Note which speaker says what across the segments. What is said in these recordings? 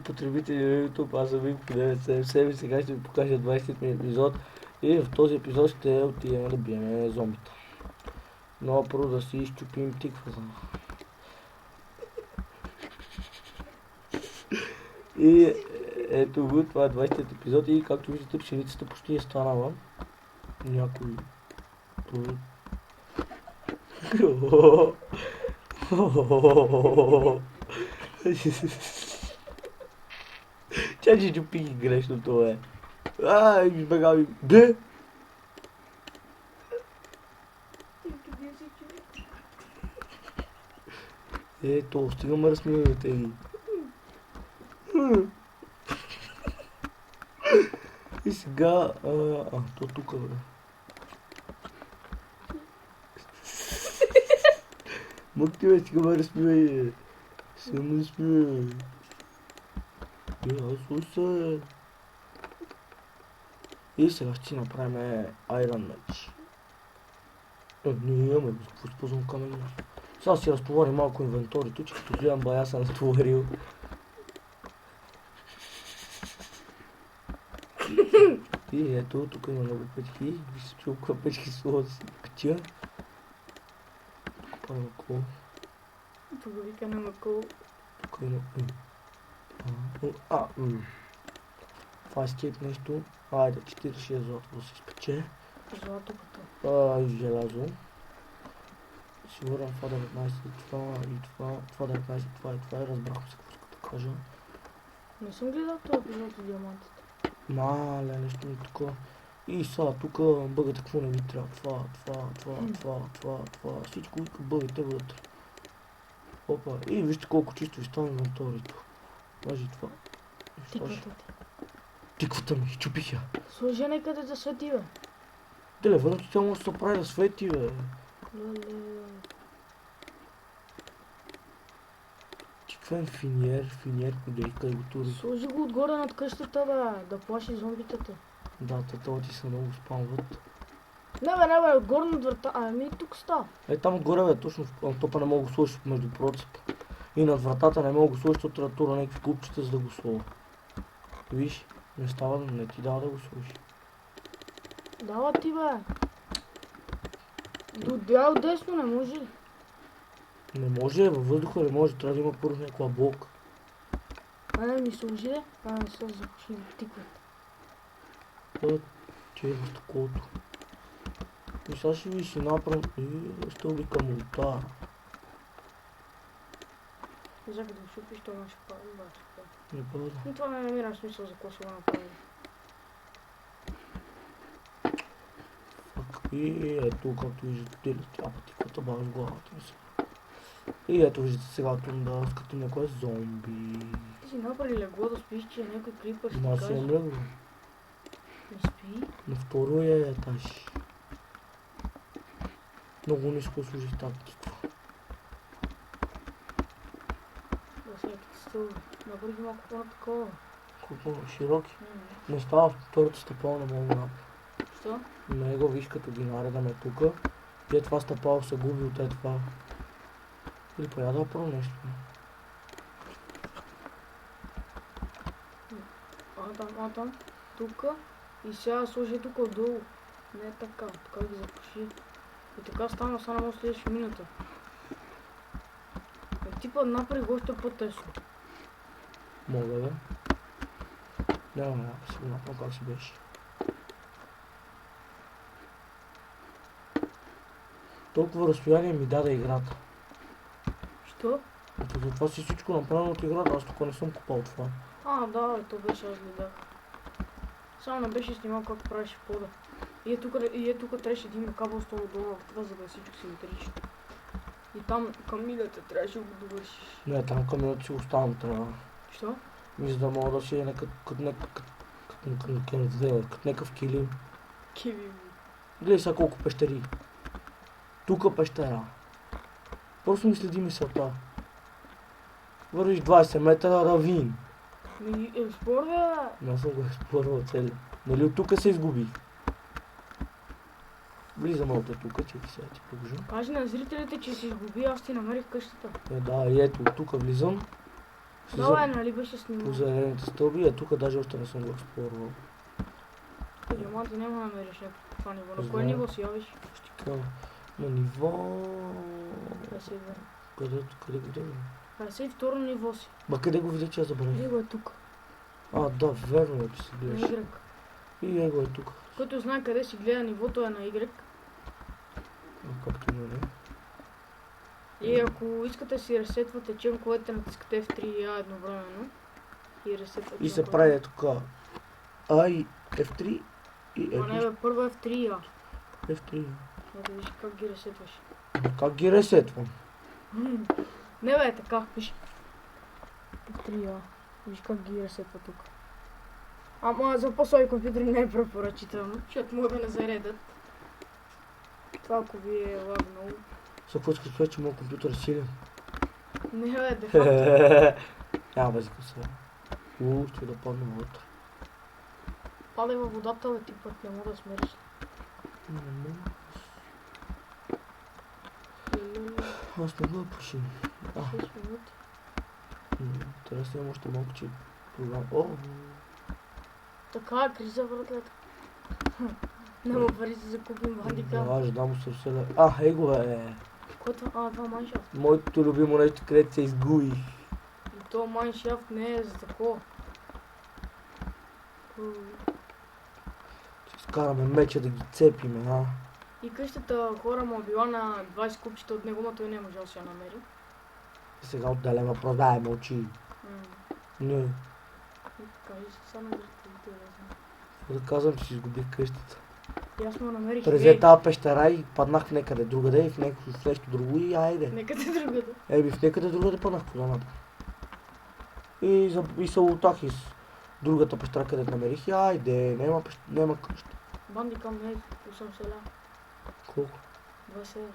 Speaker 1: потребители на YouTube, аз съм Винко 977 и сега ще ви покажа 20 ми епизод и в този епизод ще отидем да биеме зомбита. Но първо да си изчупим тиквата. И ето го, това е 20 епизод и както виждате пшеницата почти е станала. Някой... Чай, че чупих и грешно това е. Избега ми. Де? Ето, стигаме разсмивате ги. И сега... то тук бе. Мъкти бе, сега ме разсмивай. Сега ме разсмивай. Слушай. И сега ще си направим Iron Match. Не имаме, какво използвам камъни. Сега си разтоварим малко инвенторито, че като гледам бая съм разтоварил. И ето, тук има много печки. Вижте, че около печки слова да си печа. Тук има кол.
Speaker 2: Тук вика няма кол.
Speaker 1: Тук има... Това е скейп нещо. Айде, 46 злато да се изпече.
Speaker 2: Злато като.
Speaker 1: И желязо. Си върнам това 19, това и това, това 19, това и това и разбрахме се какво иска да кажа.
Speaker 2: Не съм гледал този епизод от диамантите.
Speaker 1: Мале, нещо ми такова. И сега тук бъгате какво не ви трябва. Това, всичко вика бъгате вътре. Опа, и вижте колко чисто ви става инвенторито. Важи това.
Speaker 2: Тиквата ти.
Speaker 1: Тиквата ми, чупих я.
Speaker 2: Сложи някъде да свети, бе.
Speaker 1: Телефонът тя може да се прави да свети, бе.
Speaker 2: Леле.
Speaker 1: Тиквен финьер, кодейка и го тури.
Speaker 2: Сложи го отгоре над къщата, бе. Да плаши зомбитата.
Speaker 1: Да, това ти са много спамват.
Speaker 2: Не бе, отгоре над врата. Ами тук става.
Speaker 1: Там отгоре бе, точно в топа не мога да сложиш между процепа. И над вратата не мога да сложиш, защото трябва да тура някакви клубчета, за да го сложа. Виж, не става, не ти дава да го сложиш.
Speaker 2: Дава ти, бе. До дял десно не може ли?
Speaker 1: Не може, във въздуха не може, трябва да има първо някаква блок.
Speaker 2: Не ми сложи, де. Не се започни да тикват.
Speaker 1: Че е в стъклото. И сега ще ви си направим и стълби към ултара.
Speaker 2: За да го шупиш, това ще прави бачка.
Speaker 1: Не бъде.
Speaker 2: Но това не намирам смисъл за какво ще го направим.
Speaker 1: И ето, както виждате, това пътиката бава в главата ми се. И ето виждате сега тунда, като някой зомби.
Speaker 2: Ти си направи легло да спиш, че някой крипър ще
Speaker 1: Аз
Speaker 2: ти
Speaker 1: си
Speaker 2: каже.
Speaker 1: имам легло.
Speaker 2: Не спи.
Speaker 1: На второ е етаж. Много ниско служих тактика.
Speaker 2: Да се стълби. Направи ги малко по-такова.
Speaker 1: Колко широки. Не става в втората стъпала, не мога да направя.
Speaker 2: Що?
Speaker 1: Него виж като ги наредаме тука. И това стъпало се губи от това. Или пояда първо нещо.
Speaker 2: Там, тука. И сега сложи тук отдолу. Не е така, така ги запуши. И така стана само следваща минута. Типа направи го още по-тесно.
Speaker 1: Мога да. Няма, си го направя как си беше. Толкова разстояние ми даде играта.
Speaker 2: Що?
Speaker 1: Затова си всичко направено от играта, аз тук не съм купал това.
Speaker 2: Да, то беше, аз гледах. Само не беше снимал как правиш пода. И е тук трябваше да има кабел с това долу, това за да всичко симетрично. И там камилята трябваше да го довършиш.
Speaker 1: Не, там камината си оставам трябва.
Speaker 2: Що?
Speaker 1: За да мога да си е като някакъв килим.
Speaker 2: Киви.
Speaker 1: Гледай сега колко пещери. Тука пещера. Просто ми следи мисълта. Вървиш 20 метра равин.
Speaker 2: Експлор, бе!
Speaker 1: Не съм го експлорвал цели. Нали от тука се изгуби. Влизам още тука, че сега ти покажа.
Speaker 2: Кажи на зрителите, че се изгуби, аз ти намерих къщата.
Speaker 1: Да, и ето от тука влизам.
Speaker 2: Да, нали беше снимал.
Speaker 1: по зелените стълби, тук даже още не съм го експлорвал.
Speaker 2: Диаманти няма да намериш някакво това ниво. На кое
Speaker 1: Знам.
Speaker 2: ниво си явиш?
Speaker 1: Ще кажа. На ниво...
Speaker 2: 52.
Speaker 1: Къде го видя?
Speaker 2: 52 ниво си.
Speaker 1: Къде го видя, че я забравих?
Speaker 2: Него е тук.
Speaker 1: Да, верно е, че си
Speaker 2: На
Speaker 1: гледаш.
Speaker 2: Y.
Speaker 1: И него е тук.
Speaker 2: Който знае къде си гледа нивото е на Y.
Speaker 1: Както не.
Speaker 2: И ако искате си ресетвате чемковете, натискате F3 и A едновременно. И ресетвате.
Speaker 1: И се прави тук А и F3 и
Speaker 2: А не бе, първо F3 и A.
Speaker 1: F3.
Speaker 2: Да виж как ги ресетваш.
Speaker 1: Как ги ресетвам?
Speaker 2: Не бе, така, виж. F3 и A. Виж как ги ресетва тук. Ама за по-слаби компютри не е препоръчително, защото могат да не заредят. Това ако ви е лагнало.
Speaker 1: За какво искаш да кажа, че моят компютър е силен?
Speaker 2: Не бе, де факто.
Speaker 1: Няма базика сега. Ще да падна вътре.
Speaker 2: Падай във водата, бе, ти път не мога да смериш.
Speaker 1: Аз не го пушим.
Speaker 2: 6 минути.
Speaker 1: Интересно имам още малко, че програма.
Speaker 2: Така е, криза братлета. Няма пари да закупим бандика.
Speaker 1: Да, жена му се вселя. Его е.
Speaker 2: Което? Това майншафт.
Speaker 1: Моето любимо нещо, където се изгуби.
Speaker 2: И то майншафт не е за такова.
Speaker 1: Ще скараме меча да ги цепиме,
Speaker 2: И къщата хора му била на 20 купчета от него, но той не можел да се я намери.
Speaker 1: И сега отделя въпрос, мълчи. Не.
Speaker 2: И кажи си сега на градителите, да знам.
Speaker 1: Да казвам, че си изгубих къщата.
Speaker 2: И аз му намерих
Speaker 1: През тази пещера и паднах някъде другаде и в нещо друго и айде.
Speaker 2: Некъде другаде.
Speaker 1: В някъде другаде паднах по зоната. И се лутах из другата пещера, където намерих и айде, няма къща.
Speaker 2: Бандикам не е 8 селя.
Speaker 1: Колко?
Speaker 2: 20 евро.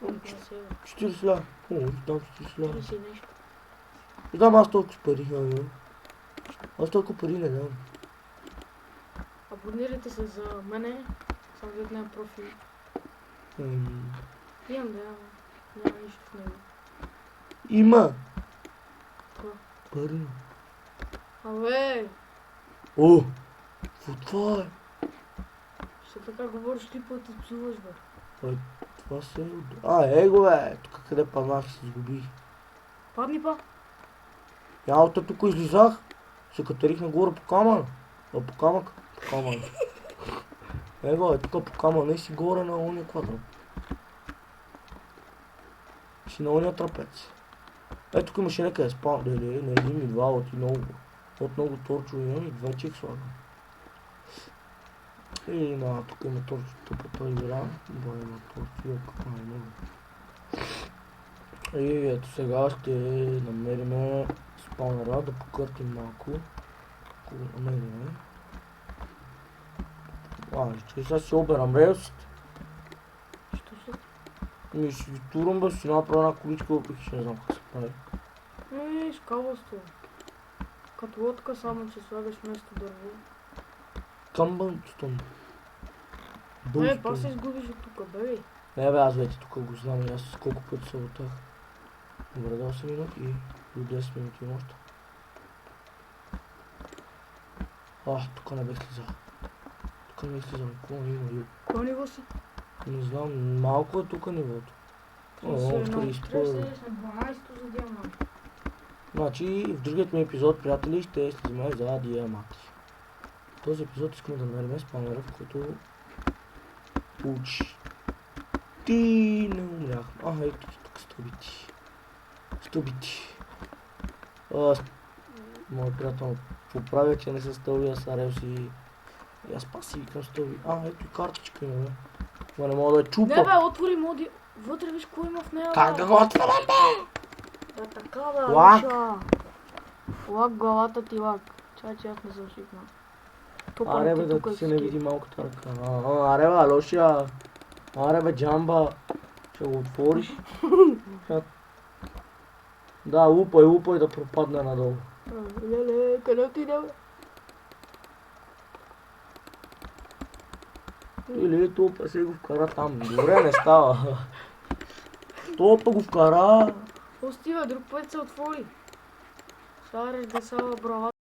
Speaker 2: 20 евро.
Speaker 1: 40 ля. Дам 40 ля.
Speaker 2: 30 нещо.
Speaker 1: Дам аз толкова пари, Аз толкова пари не дам.
Speaker 2: Абонирайте се за мене. Само видна профил. Имам да, няма нищо в него.
Speaker 1: Има!
Speaker 2: Какво?
Speaker 1: Пари.
Speaker 2: Абе!
Speaker 1: Какво това е?
Speaker 2: Ще така говориш ли път да псуваш, бе?
Speaker 1: Това се е... Его бе! Тук къде паднах се изгубих.
Speaker 2: Падни па!
Speaker 1: Ялата тук излизах. Се катерих нагоре по камън. По камък. По камън. Его тук по камън и си горе на ония квадрат. Си на ония трапец. Тук имаше някъде спал. Не един и два от много торчове имам и 2 чек слагам. И тук има торчо тъпата игра. Има торчо, какво е много. И ето сега ще намерим спаунера, да покъртим малко. Ако го намерим. Сега си оберам релсите.
Speaker 2: Що се?
Speaker 1: Ще ги турам, бе, си направя една количка, въпреки че не знам как се прави.
Speaker 2: Скалвасто. Като лодка, само че слагаш вместо дърво.
Speaker 1: Камбънстон.
Speaker 2: Па се изгубиш от тука, бе.
Speaker 1: Не бе, аз вече тук го знам и аз колко пъти се лутах. Добре, 8 минути и до 10 минути има още. Тук не бе слизал. Какво има?
Speaker 2: Кой ниво си?
Speaker 1: Не знам, малко е тук нивото.
Speaker 2: 31.
Speaker 1: 31.
Speaker 2: Трябва да седеш на 12 за диамант.
Speaker 1: Значи в другият ми епизод, приятели, ще слизаме за диаманти. В този епизод искаме да намерим спаунера, в който учи. Ти не умряхме. Ето тук стълбити. Моят приятел поправя, че не са стълби, а са релси. И аз пак си викам стълби. Ето и картичка има, бе. Това не мога да я чупа.
Speaker 2: Не бе, отвори моди. Вътре виж какво има в нея.
Speaker 1: Как да го отворям, бе?
Speaker 2: Да, така да,
Speaker 1: Лак.
Speaker 2: Луша. Лак, главата ти лак. Чай, че аз не съм шикнал.
Speaker 1: Аре бе, да ти се не види малката ръка. Аре бе, Алоша. Аре бе, Джамба. Ще го отвориш. Да, лупай да пропадне надолу.
Speaker 2: Леле, къде отиде, бе?
Speaker 1: Или топа се го вкара там. Добре, не става. Топа го вкара.
Speaker 2: Пусти, бе, друг път се отвори. Стараш да са брава.